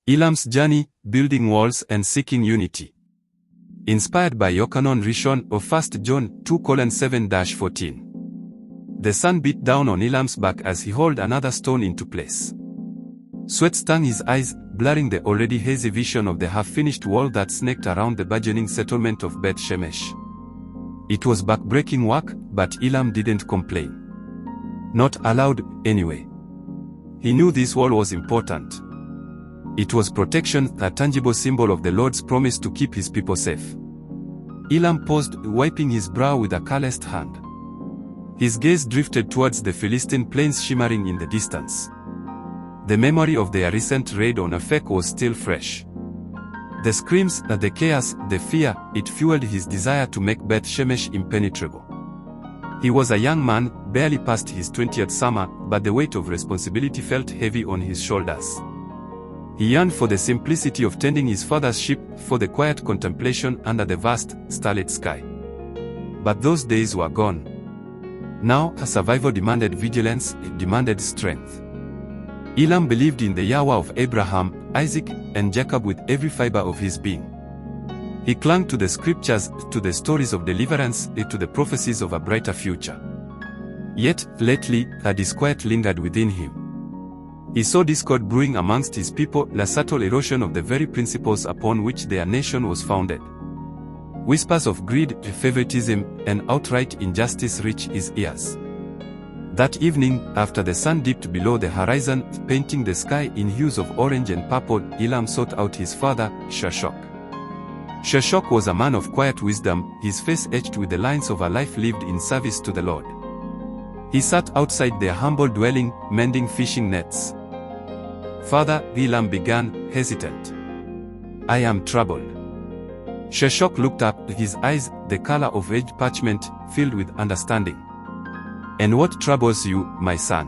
Elam's journey, building walls and seeking unity. Inspired by Yochanan Rishon of 1 John 2:7-14. The sun beat down on Elam's back as he hauled another stone into place. Sweat stung his eyes, blurring the already hazy vision of the half-finished wall that snaked around the burgeoning settlement of Beth Shemesh. It was back-breaking work, but Elam didn't complain. Not aloud, anyway. He knew this wall was important. It was protection, a tangible symbol of the Lord's promise to keep his people safe. Elam paused, wiping his brow with a calloused hand. His gaze drifted towards the Philistine plains shimmering in the distance. The memory of their recent raid on Afek was still fresh. The screams, the chaos, the fear, it fueled his desire to make Beth Shemesh impenetrable. He was a young man, barely past his 20th summer, but the weight of responsibility felt heavy on his shoulders. He yearned for the simplicity of tending his father's sheep, for the quiet contemplation under the vast, starlit sky. But those days were gone. Now, survival demanded vigilance, it demanded strength. Elam believed in the Yahuah of Abraham, Isaac, and Jacob with every fiber of his being. He clung to the scriptures, to the stories of deliverance, to the prophecies of a brighter future. Yet, lately, a disquiet lingered within him. He saw discord brewing amongst his people, a subtle erosion of the very principles upon which their nation was founded. Whispers of greed, favoritism, and outright injustice reached his ears. That evening, after the sun dipped below the horizon, painting the sky in hues of orange and purple, Elam sought out his father, Shashok. Shashok was a man of quiet wisdom, his face etched with the lines of a life lived in service to the Lord. He sat outside their humble dwelling, mending fishing nets. "Father," Elam began, hesitant. "I am troubled." Shashok looked up, his eyes, the color of aged parchment, filled with understanding. "And what troubles you, my son?"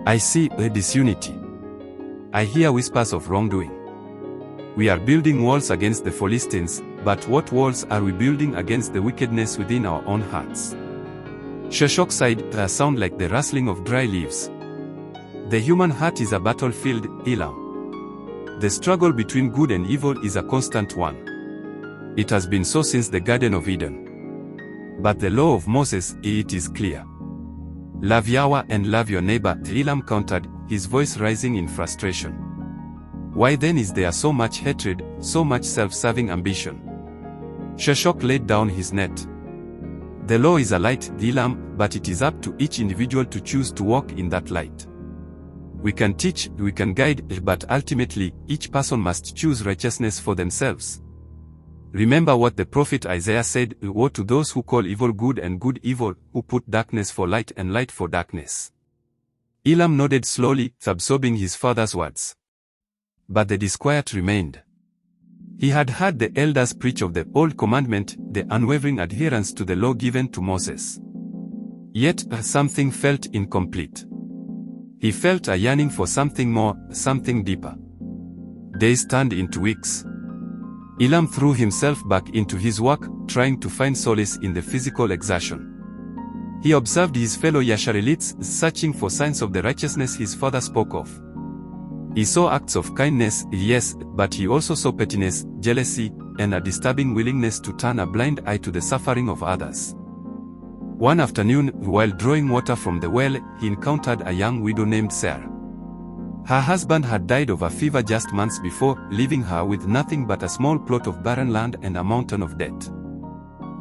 "I see a disunity. I hear whispers of wrongdoing. We are building walls against the Philistines, but what walls are we building against the wickedness within our own hearts?" Shashok sighed, a sound like the rustling of dry leaves. "The human heart is a battlefield, Elam. The struggle between good and evil is a constant one. It has been so since the Garden of Eden. But the law of Moses, it is clear. Love Yahuah and love your neighbor," Elam countered, his voice rising in frustration. "Why then is there so much hatred, so much self-serving ambition?" Shashok laid down his net. "The law is a light, Elam, but it is up to each individual to choose to walk in that light. We can teach, we can guide, but ultimately, each person must choose righteousness for themselves. Remember what the prophet Isaiah said, 'Woe to those who call evil good and good evil, who put darkness for light and light for darkness.'" Elam nodded slowly, absorbing his father's words. But the disquiet remained. He had heard the elders preach of the old commandment, the unwavering adherence to the law given to Moses. Yet, something felt incomplete. He felt a yearning for something more, something deeper. Days turned into weeks. Elam threw himself back into his work, trying to find solace in the physical exertion. He observed his fellow Yashar'elites, searching for signs of the righteousness his father spoke of. He saw acts of kindness, yes, but he also saw pettiness, jealousy, and a disturbing willingness to turn a blind eye to the suffering of others. One afternoon, while drawing water from the well, he encountered a young widow named Sarah. Her husband had died of a fever just months before, leaving her with nothing but a small plot of barren land and a mountain of debt.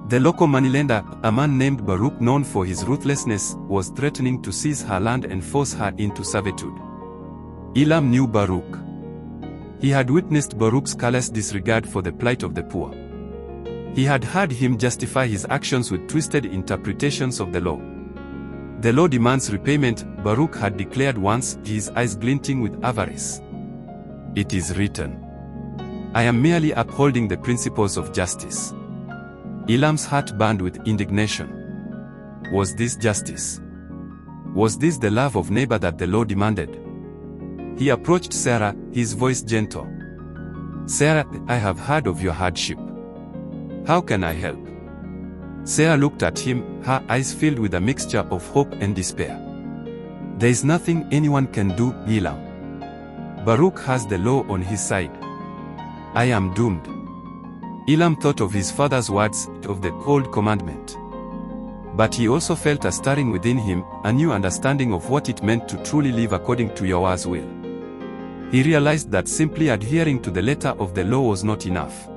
The local moneylender, a man named Baruch known for his ruthlessness, was threatening to seize her land and force her into servitude. Elam knew Baruch. He had witnessed Baruch's callous disregard for the plight of the poor. He had heard him justify his actions with twisted interpretations of the law. "The law demands repayment," Baruch had declared once, his eyes glinting with avarice. "It is written. I am merely upholding the principles of justice." Elam's heart burned with indignation. Was this justice? Was this the love of neighbor that the law demanded? He approached Sarah, his voice gentle. "Sarah, I have heard of your hardship. How can I help?" Sarah looked at him, her eyes filled with a mixture of hope and despair. "There is nothing anyone can do, Elam. Baruch has the law on his side. I am doomed. Elam thought of his father's words, of the old commandment. But he also felt a stirring within him, a new understanding of what it meant to truly live according to Yahuah's will. He realized that simply adhering to the letter of the law was not enough.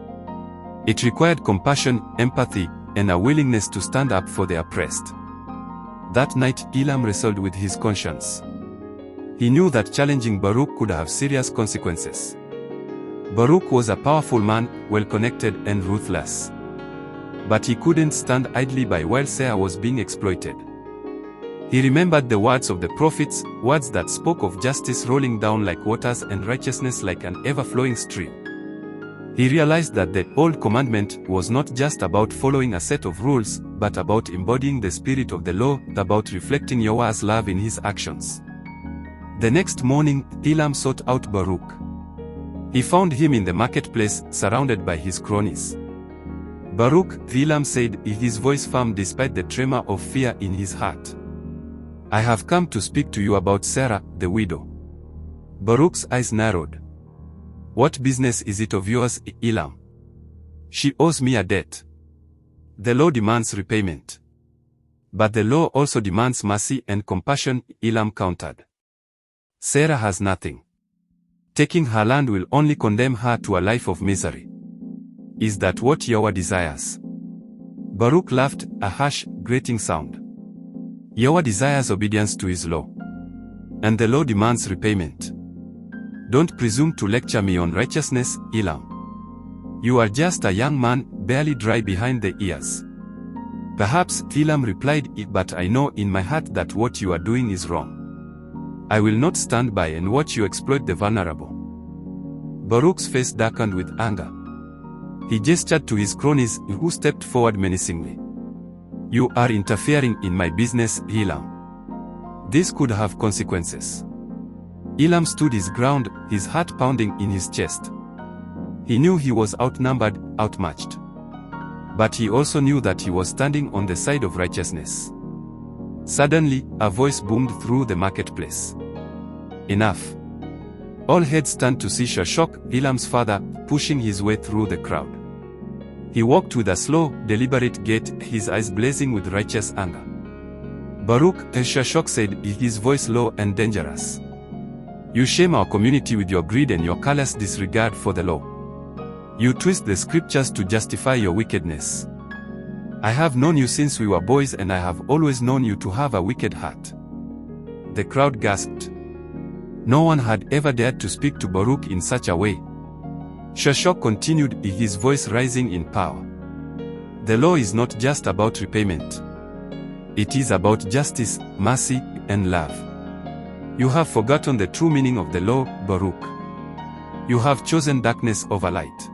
It required compassion, empathy, and a willingness to stand up for the oppressed. That night, Elam wrestled with his conscience. He knew that challenging Baruch could have serious consequences. Baruch was a powerful man, well-connected and ruthless. But he couldn't stand idly by while Sarah was being exploited. He remembered the words of the prophets, words that spoke of justice rolling down like waters and righteousness like an ever-flowing stream. He realized that the old commandment was not just about following a set of rules, but about embodying the spirit of the law, about reflecting Yahuah's love in his actions. The next morning, Elam sought out Baruch. He found him in the marketplace, surrounded by his cronies. Baruch, Elam said, his voice firm despite the tremor of fear in his heart. I have come to speak to you about Sarah, the widow. Baruch's eyes narrowed. What business is it of yours, Elam? She owes me a debt. The law demands repayment. But the law also demands mercy and compassion, Elam countered. Sarah has nothing. Taking her land will only condemn her to a life of misery. Is that what Yahuah desires? Baruch laughed, a harsh, grating sound. Yahuah desires obedience to his law. And the law demands repayment. Don't presume to lecture me on righteousness, Elam. You are just a young man, barely dry behind the ears. Perhaps, Elam replied, but I know in my heart that what you are doing is wrong. I will not stand by and watch you exploit the vulnerable. Baruch's face darkened with anger. He gestured to his cronies, who stepped forward menacingly. You are interfering in my business, Elam. This could have consequences. Elam stood his ground, his heart pounding in his chest. He knew he was outnumbered, outmatched. But he also knew that he was standing on the side of righteousness. Suddenly, a voice boomed through the marketplace. Enough. All heads turned to see Shashok, Elam's father, pushing his way through the crowd. He walked with a slow, deliberate gait, his eyes blazing with righteous anger. Baruch, Shashok said, his voice low and dangerous. You shame our community with your greed and your callous disregard for the law. You twist the scriptures to justify your wickedness. I have known you since we were boys and I have always known you to have a wicked heart. The crowd gasped. No one had ever dared to speak to Baruch in such a way. Shashok continued, his voice rising in power. The law is not just about repayment. It is about justice, mercy, and love. You have forgotten the true meaning of the law, Baruch. You have chosen darkness over light.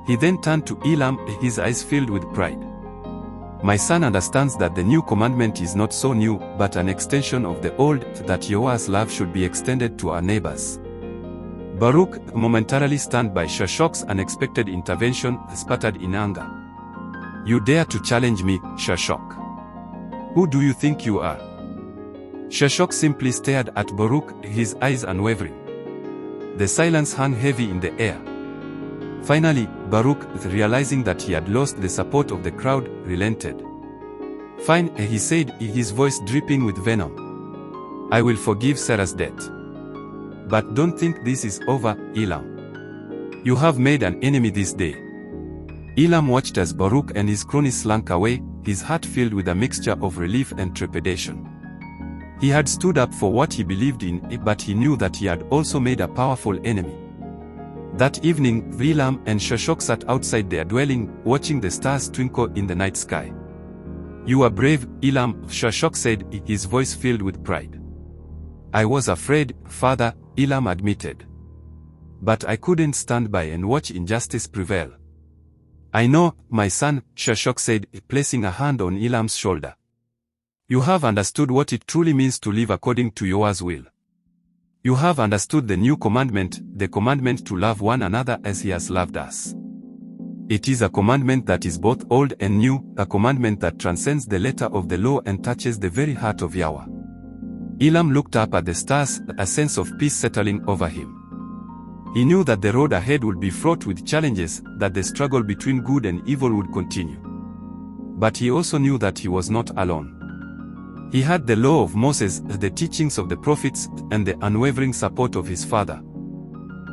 He then turned to Elam, his eyes filled with pride. My son understands that the new commandment is not so new, but an extension of the old, that Yahuah's love should be extended to our neighbors. Baruch, momentarily stunned by Shashok's unexpected intervention, sputtered in anger. You dare to challenge me, Shashok? Who do you think you are? Shashok simply stared at Baruch, his eyes unwavering. The silence hung heavy in the air. Finally, Baruch, realizing that he had lost the support of the crowd, relented. Fine, he said, his voice dripping with venom. I will forgive Sarah's debt. But don't think this is over, Elam. You have made an enemy this day. Elam watched as Baruch and his cronies slunk away, his heart filled with a mixture of relief and trepidation. He had stood up for what he believed in, but he knew that he had also made a powerful enemy. That evening, Elam and Shashok sat outside their dwelling, watching the stars twinkle in the night sky. You are brave, Elam, Shashok said, his voice filled with pride. I was afraid, father, Elam admitted. But I couldn't stand by and watch injustice prevail. I know, my son, Shashok said, placing a hand on Elam's shoulder. You have understood what it truly means to live according to Yahuah's will. You have understood the new commandment, the commandment to love one another as he has loved us. It is a commandment that is both old and new, a commandment that transcends the letter of the law and touches the very heart of Yahuah. Elam looked up at the stars, a sense of peace settling over him. He knew that the road ahead would be fraught with challenges, that the struggle between good and evil would continue. But he also knew that he was not alone. He had the law of Moses, the teachings of the prophets, and the unwavering support of his father.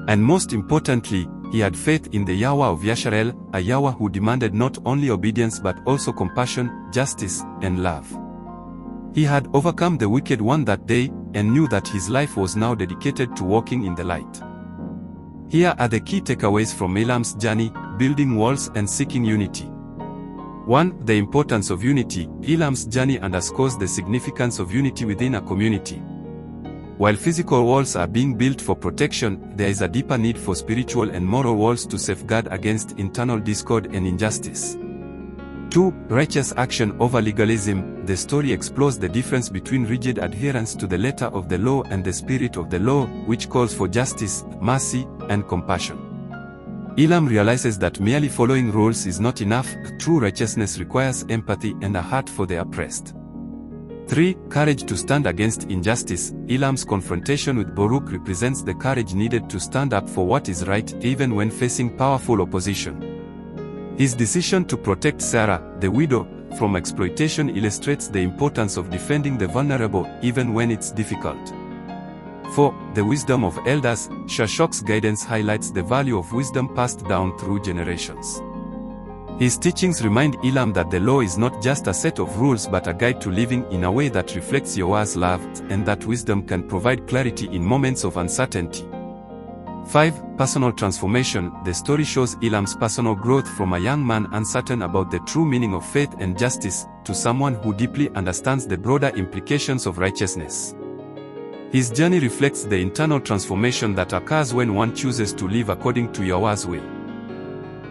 And most importantly, he had faith in the Yahuah of Yashar'el, a Yahuah who demanded not only obedience but also compassion, justice, and love. He had overcome the wicked one that day, and knew that his life was now dedicated to walking in the light. Here are the key takeaways from Elam's journey: building walls and seeking unity. 1. The importance of unity. Elam's journey underscores the significance of unity within a community. While physical walls are being built for protection, there is a deeper need for spiritual and moral walls to safeguard against internal discord and injustice. 2. Righteous action over legalism. The story explores the difference between rigid adherence to the letter of the law and the spirit of the law, which calls for justice, mercy, and compassion. Elam realizes that merely following rules is not enough. True righteousness requires empathy and a heart for the oppressed. 3. Courage to stand against injustice. Elam's confrontation with Baruch represents the courage needed to stand up for what is right, even when facing powerful opposition. His decision to protect Sarah, the widow, from exploitation illustrates the importance of defending the vulnerable, even when it's difficult. 4. The wisdom of elders. Shashok's guidance highlights the value of wisdom passed down through generations. His teachings remind Elam that the law is not just a set of rules but a guide to living in a way that reflects Yahuah's love, and that wisdom can provide clarity in moments of uncertainty. 5. Personal transformation. The story shows Elam's personal growth from a young man uncertain about the true meaning of faith and justice, to someone who deeply understands the broader implications of righteousness. His journey reflects the internal transformation that occurs when one chooses to live according to Yahuah's will.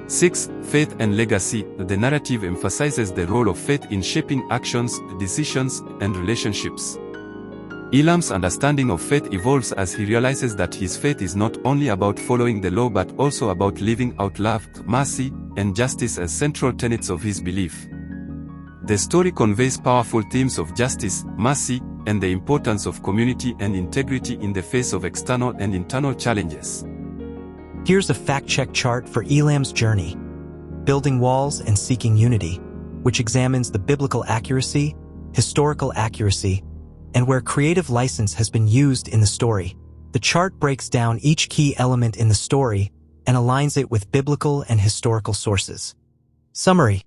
6. Faith and legacy. The narrative emphasizes the role of faith in shaping actions, decisions, and relationships. Elam's understanding of faith evolves as he realizes that his faith is not only about following the law but also about living out love, mercy, and justice as central tenets of his belief. The story conveys powerful themes of justice, mercy, and the importance of community and integrity in the face of external and internal challenges. Here's a fact-check chart for Elam's journey: building walls and seeking unity, which examines the biblical accuracy, historical accuracy, and where creative license has been used in the story. The chart breaks down each key element in the story and aligns it with biblical and historical sources. Summary: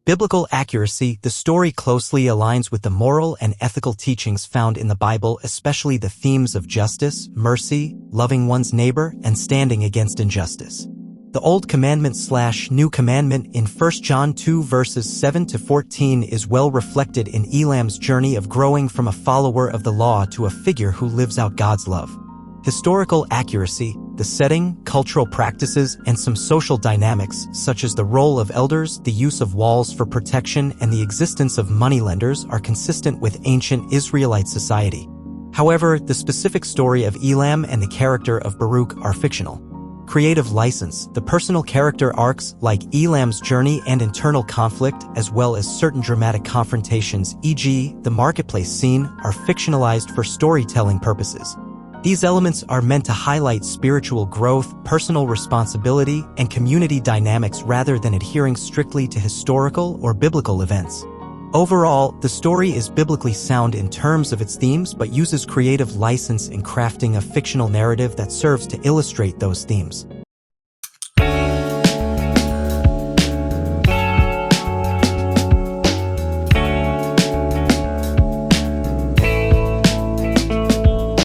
biblical accuracy. The story closely aligns with the moral and ethical teachings found in the Bible, especially the themes of justice, mercy, loving one's neighbor, and standing against injustice. The Old Commandment/New Commandment in 1 John 2 verses 7 to 14 is well reflected in Elam's journey of growing from a follower of the law to a figure who lives out God's love. Historical accuracy. The setting, cultural practices, and some social dynamics, such as the role of elders, the use of walls for protection, and the existence of moneylenders, are consistent with ancient Israelite society. However, the specific story of Elam and the character of Baruch are fictional. Creative license. The personal character arcs, like Elam's journey and internal conflict, as well as certain dramatic confrontations, e.g., the marketplace scene, are fictionalized for storytelling purposes. These elements are meant to highlight spiritual growth, personal responsibility, and community dynamics rather than adhering strictly to historical or biblical events. Overall, the story is biblically sound in terms of its themes but uses creative license in crafting a fictional narrative that serves to illustrate those themes.